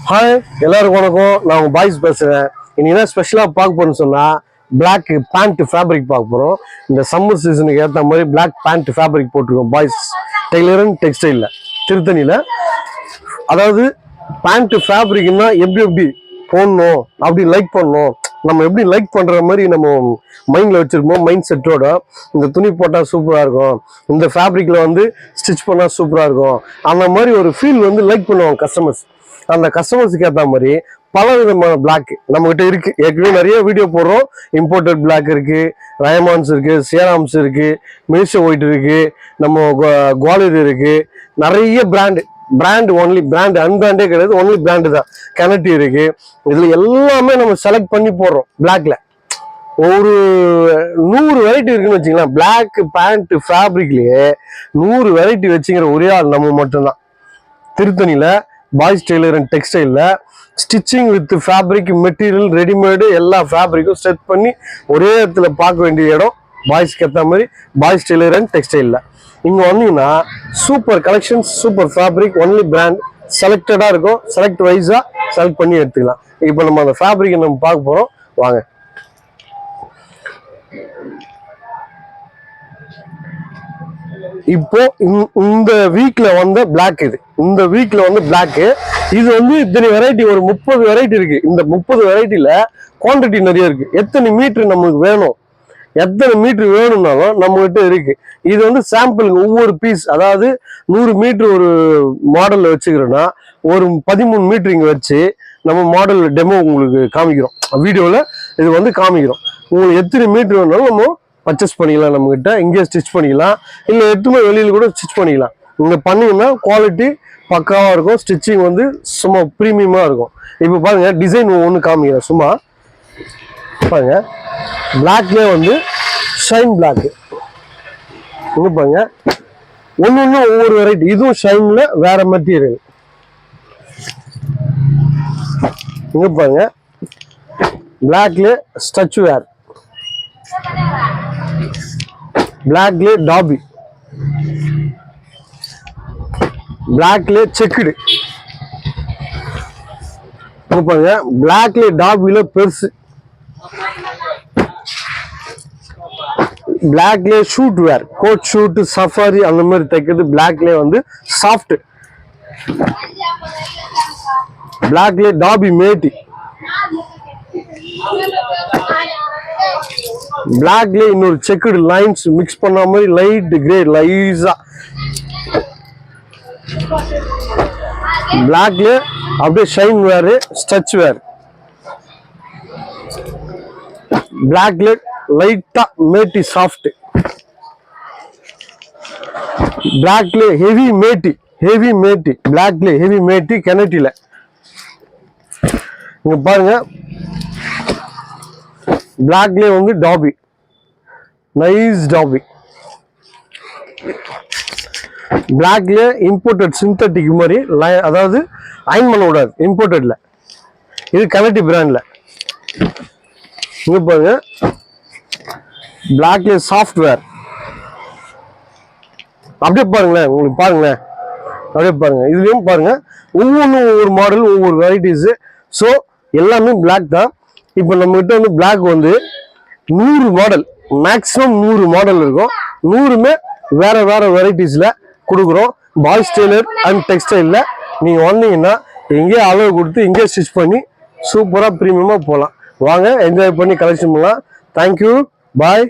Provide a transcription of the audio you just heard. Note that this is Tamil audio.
ஹாய் எல்லாருக்கும் வணக்கம். நான் உங்க பாய்ஸ் பேசுறேன். இன்னைக்கு என்ன ஸ்பெஷலா பார்க்க போறேன்னு சொன்னா பிளாக் பேண்ட் ஃபேப்ரிக் பார்க்க போறோம். இந்த சம்மர் சீசனுக்கு ஏற்ற மாதிரி பிளாக் பேண்ட் ஃபேப்ரிக் போட்டிருக்கோம் பாய்ஸ் டெய்லர் அண்ட் டெக்ஸ்டைல்ல திருத்தணியில. அதாவது பேண்ட் ஃபேப்ரிக்னா எப்படி போடணும், அப்படி லைக் பண்ணணும், நம்ம எப்படி லைக் பண்ற மாதிரி நம்ம மைண்ட்ல வச்சிருப்போம். மைண்ட் செட்டோட இந்த துணி போட்டா சூப்பரா இருக்கும், இந்த ஃபேப்ரிக்ல வந்து ஸ்டிச் பண்ணா சூப்பரா இருக்கும், அந்த மாதிரி ஒரு ஃபீல் வந்து லைக் பண்ணுவாங்க கஸ்டமர்ஸ். அந்த கஸ்டமர்ஸுக்கு ஏற்ற மாதிரி பல விதமான பிளாக் நம்ம கிட்ட இருக்கு. ஏற்கனவே நிறைய வீடியோ போடுறோம். இம்போர்ட்டட் பிளாக் இருக்கு, ரயமான்ஸ் இருக்கு, சேராம்ஸ் இருக்கு, மினிஷோ ஒயிட் இருக்கு, நம்ம குவாலியர் இருக்கு, நிறைய பிராண்ட் ஒன்லி பிராண்ட், அன்பிராண்டே கிடையாது, ஒன்லி பிராண்டு தான். கனட்டி இருக்கு. இதுல எல்லாமே நம்ம செலக்ட் பண்ணி போடுறோம். பிளாக்ல ஒரு 100 வெரைட்டி இருக்குன்னு வச்சுக்கலாம். பிளாக் பேண்ட் ஃபேப்ரிக்லயே 100 வெரைட்டி வச்சுக்கிற ஒரே ஆள் நம்ம மட்டும்தான். திருத்தணியில பாய்ஸ் டெய்லர் அண்ட் டெக்ஸ்டைல்ல stitching with fabric material readymade எல்லா ஃபேப்ரிக்கும் ஸ்டிச் பண்ணி ஒரே இடத்துல பார்க்க வேண்டிய இடம் பாய்ஸ்க்கு ஏற்ற மாதிரி பாய்ஸ் டெய்லர் அண்ட் டெக்ஸ்டைல்ல. இங்க வந்தீங்கன்னா super collections, super fabric, only brand செலக்டடா இருக்கும். செலக்ட் வைஸா செலக்ட் பண்ணி எடுத்துக்கலாம். இப்போ நம்ம அந்த ஃபேப்ரிக்கை நம்ம பார்க்க போறோம், வாங்க. இப்போ இந்த வீக்ல வந்த பிளாக், இந்த வீக்ல வந்து பிளாக் இது வந்து இத்தனை வெரைட்டி, ஒரு 30 வெரைட்டி இருக்கு. இந்த 30 வெரைட்டில குவான்டிட்டி நிறைய இருக்கு. எத்தனை மீட்டர் நமக்கு வேணும், எத்தனை மீட்டர் வேணும்னாலும் நம்ம கிட்ட இருக்கு. இது வந்து சாம்பிளுக்கு ஒவ்வொரு பீஸ், அதாவது 100 மீட்டர் ஒரு மாடல்ல வச்சுக்கிறோன்னா ஒரு 13 மீட்டர் இங்க வச்சு நம்ம மாடல் டெமோ உங்களுக்கு காமிக்கிறோம். வீடியோல இது வந்து காமிக்கிறோம். உங்களுக்கு எத்தனை மீட்டர் வேணாலும் நம்ம பர்ச்சேஸ் பண்ணிக்கலாம். நம்ம கிட்ட இங்கே ஸ்டிச் பண்ணிக்கலாம், இல்லை எதுவுமே வெளியில கூட ஸ்டிச் பண்ணிக்கலாம். இங்க பண்ணீங்கன்னா குவாலிட்டி பக்காவா இருக்கும். ஸ்டிச்சிங் வந்து சும்மா ப்ரீமியமா இருக்கும். இப்போ பாருங்க, டிசைன் ஒன்று காமிக்கிறேன். சும்மா பாருங்க, பிளாக்லேயே வந்து ஷைன் பிளாக். இங்க பாருங்க, ஒன்னு ஒவ்வொரு வெரைட்டி. இதுவும் ஷைன்ல வேற மெட்டீரியல். இங்க பாருங்க, பிளாக்ல ஸ்டச் வேர், பிளாக்ல டாபி, பிளாக்ல செக்குடு. பாருங்க, பிளாக்ல டாபில பெருசு, பிளாக்ல ஷூட் வேர், கோட் ஷூட், சஃபாரி அந்த மாதிரி தைக்கிறது. பிளாக்ல வந்து சாஃப்ட், பிளாக்ல டாபி மேட்டி, பிளாக்ல இன்னொரு செக்குடு லைன்ஸ் மிக்ஸ் பண்ண மாதிரி லைட் கிரே லைஸா, பிளாக்ல அப்படியே ஷைன் வேர், ஸ்டச் வேர், பிளாக்ல லைட்டா மேட்டி சாஃப்ட், பிளாக்ல ஹெவி மேட்டி, பிளாக்ல ஹெவி மேட்டி கனட்டில. இங்க பாருங்க, பிளாக்ல வந்து டாபி, நைஸ் டாபி. பிளாக்ல இம்போர்ட்டட் சிந்தட்டிக் மாதிரி, அதாவது அயன் பண்ண விடாது, இம்போர்ட்டட்ல. இது கனட்டி பிராண்ட்ல. இங்க பாருங்க, பிளாக்ல சாஃப்ட்வேர். அப்படியே பாருங்களேன், உங்களுக்கு பாருங்களேன், அப்படியே பாருங்க. இதுலயும் பாருங்க, ஒவ்வொன்றும் ஒவ்வொரு மாடல், ஒவ்வொரு வெரைட்டிஸ். ஸோ எல்லாமே பிளாக் தான். இப்போ நம்ம கிட்ட வந்து பிளாக் வந்து 100 மாடல், மேக்ஸிமம் 100 மாடல் இருக்கும். 100மே வேற வேற வெரைட்டிஸ்ல கொடுக்குறோம். பாய்ஸ் டெய்லர் அண்ட் டெக்ஸ்டைல்ல நீங்க வந்தீங்கன்னா இங்கே அளவு கொடுத்து இங்கே ஸ்டிச் பண்ணி சூப்பரா ப்ரீமியமா போகலாம். வாங்க, என்ஜாய் பண்ணி கலெக்ஷன் பண்ணலாம். தேங்க்யூ, பாய்.